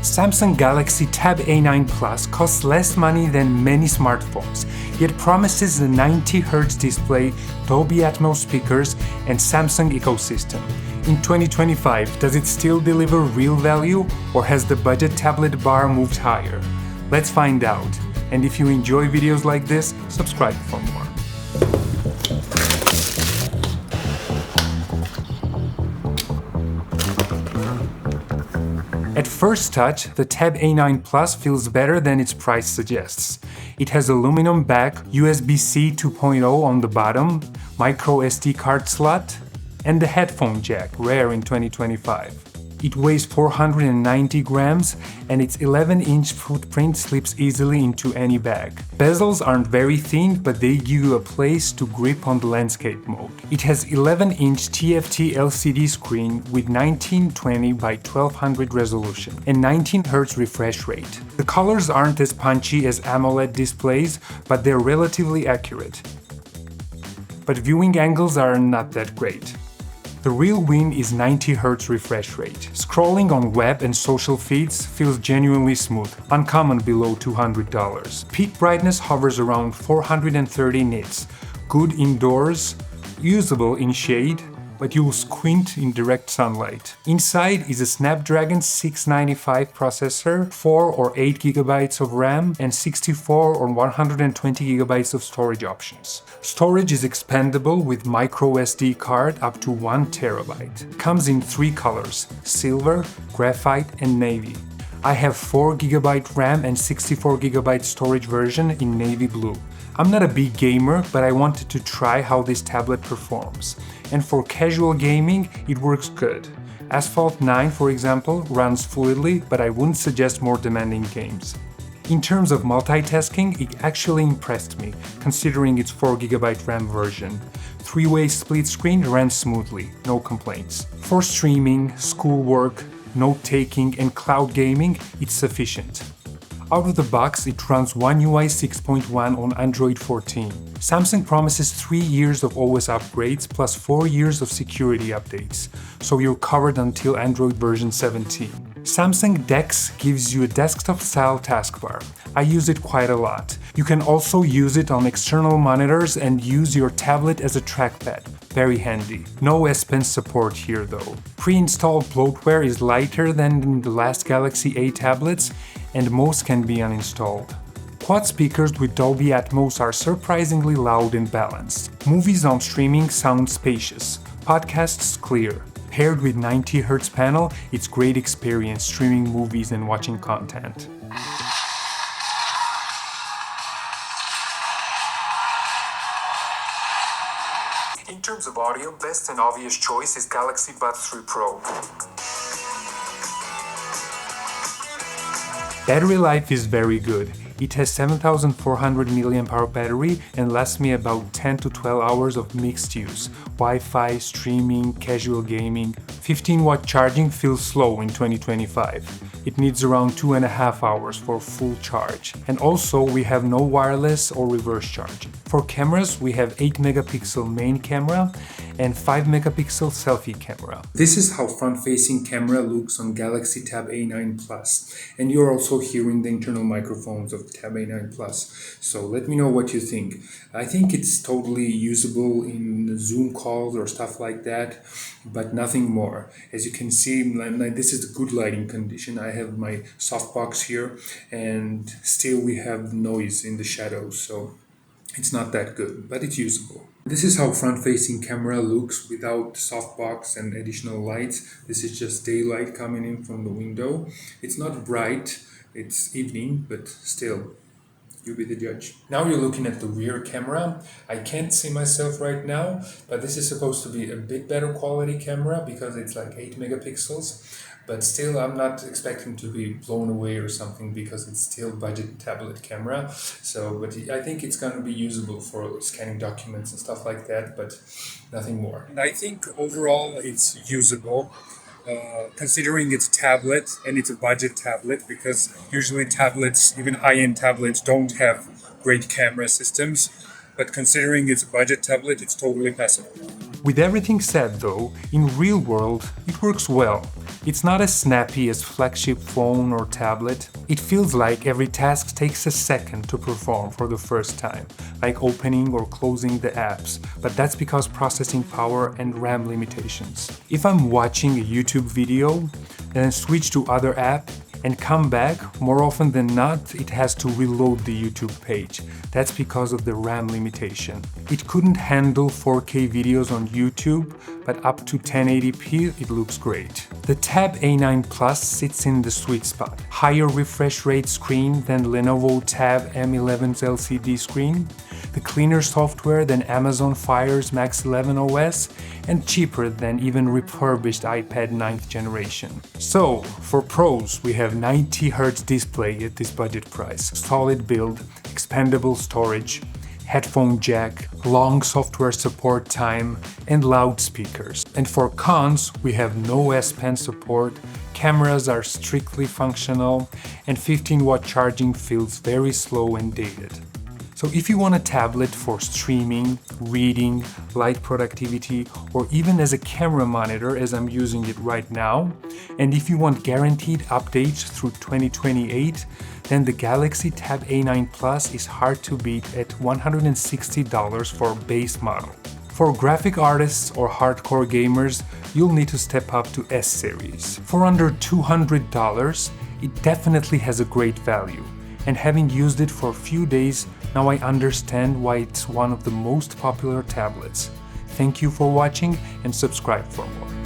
Samsung Galaxy Tab A9 Plus costs less money than many smartphones, yet promises a 90Hz display, Dolby Atmos speakers, and Samsung ecosystem. In 2025, does it still deliver real value, or has the budget tablet bar moved higher? Let's find out. And if you enjoy videos like this, subscribe for more. At first touch, the Tab A9 Plus feels better than its price suggests. It has aluminum back, USB-C 2.0 on the bottom, micro SD card slot, and the headphone jack, rare in 2025. It weighs 490 grams, and its 11-inch footprint slips easily into any bag. Bezels aren't very thin, but they give you a place to grip on the landscape mode. It has 11-inch TFT LCD screen with 1920 by 1200 resolution and 19Hz refresh rate. The colors aren't as punchy as AMOLED displays, but they're relatively accurate. But viewing angles are not that great. The real win is 90Hz refresh rate. Scrolling on web and social feeds feels genuinely smooth, uncommon below $200. Peak brightness hovers around 430 nits, good indoors, usable in shade, but you'll squint in direct sunlight. Inside is a Snapdragon 695 processor, 4 or 8 GB of RAM, and 64 or 120 GB of storage options. Storage is expandable with micro SD card up to 1 TB. Comes in 3 colors: silver, graphite, and navy. I have 4 GB RAM and 64 GB storage version in navy blue. I'm not a big gamer, but I wanted to try how this tablet performs. And for casual gaming, it works good. Asphalt 9, for example, runs fluidly, but I wouldn't suggest more demanding games. In terms of multitasking, it actually impressed me, considering its 4 GB RAM version. 3-way split screen ran smoothly, no complaints. For streaming, schoolwork, note-taking, and cloud gaming, it's sufficient. Out of the box, it runs One UI 6.1 on Android 14. Samsung promises 3 years of OS upgrades plus 4 years of security updates, so you're covered until Android version 17. Samsung DeX gives you a desktop-style taskbar. I use it quite a lot. You can also use it on external monitors and use your tablet as a trackpad. Very handy. No S Pen support here though. Pre-installed bloatware is lighter than in the last Galaxy A tablets, and most can be uninstalled. Quad speakers with Dolby Atmos are surprisingly loud and balanced. Movies on streaming sound spacious. Podcasts clear. Paired with 90Hz panel, it's great experience streaming movies and watching content. In terms of audio, best and obvious choice is Galaxy Buds 3 Pro. Battery life is very good. It has 7400 mAh battery and lasts me about 10 to 12 hours of mixed use. Wi-Fi, streaming, casual gaming. 15-watt charging feels slow in 2025. It needs around 2.5 hours for full charge. And also we have no wireless or reverse charging. For cameras, we have 8-megapixel main camera and 5-megapixel selfie camera. This is how front-facing camera looks on Galaxy Tab A9 Plus. And you're also hearing the internal microphones of Tab A9 Plus. So let me know what you think. I think it's totally usable in Zoom calls or stuff like that, but nothing more. As you can see, this is the good lighting condition. I have my softbox here, and still we have noise in the shadows, so it's not that good, but it's usable. This is how front-facing camera looks without softbox and additional lights. This is just daylight coming in from the window. It's not bright, it's evening, but still, you be the judge. Now you're looking at the rear camera. I can't see myself right now, but this is supposed to be a bit better quality camera because it's like 8 megapixels. But still, I'm not expecting to be blown away or something because it's still budget tablet camera. So, but I think it's going to be usable for scanning documents and stuff like that, but nothing more. And I think overall it's usable. Considering it's tablet and it's a budget tablet, because usually tablets, even high-end tablets, don't have great camera systems. But considering it's a budget tablet, it's totally passable. With everything said though, in real world, it works well. It's not as snappy as flagship phone or tablet. It feels like every task takes a second to perform for the first time, like opening or closing the apps, but that's because processing power and RAM limitations. If I'm watching a YouTube video, then switch to other app and come back, more often than not, it has to reload the YouTube page. That's because of the RAM limitation. It couldn't handle 4K videos on YouTube, but up to 1080p it looks great. The Tab A9 Plus sits in the sweet spot. Higher refresh rate screen than Lenovo Tab M11's LCD screen, the cleaner software than Amazon Fire's Max 11 OS, and cheaper than even refurbished iPad 9th generation. So, for pros, we have 90Hz display at this budget price, solid build, expandable storage, headphone jack, long software support time, and loudspeakers. And for cons, we have no S Pen support, cameras are strictly functional, and 15-watt charging feels very slow and dated. So if you want a tablet for streaming, reading, light productivity, or even as a camera monitor as I'm using it right now, and if you want guaranteed updates through 2028, then the Galaxy Tab A9 Plus is hard to beat at $160 for base model. For graphic artists or hardcore gamers, you'll need to step up to S series. For under $200, it definitely has a great value. And having used it for a few days, now I understand why it's one of the most popular tablets. Thank you for watching and subscribe for more.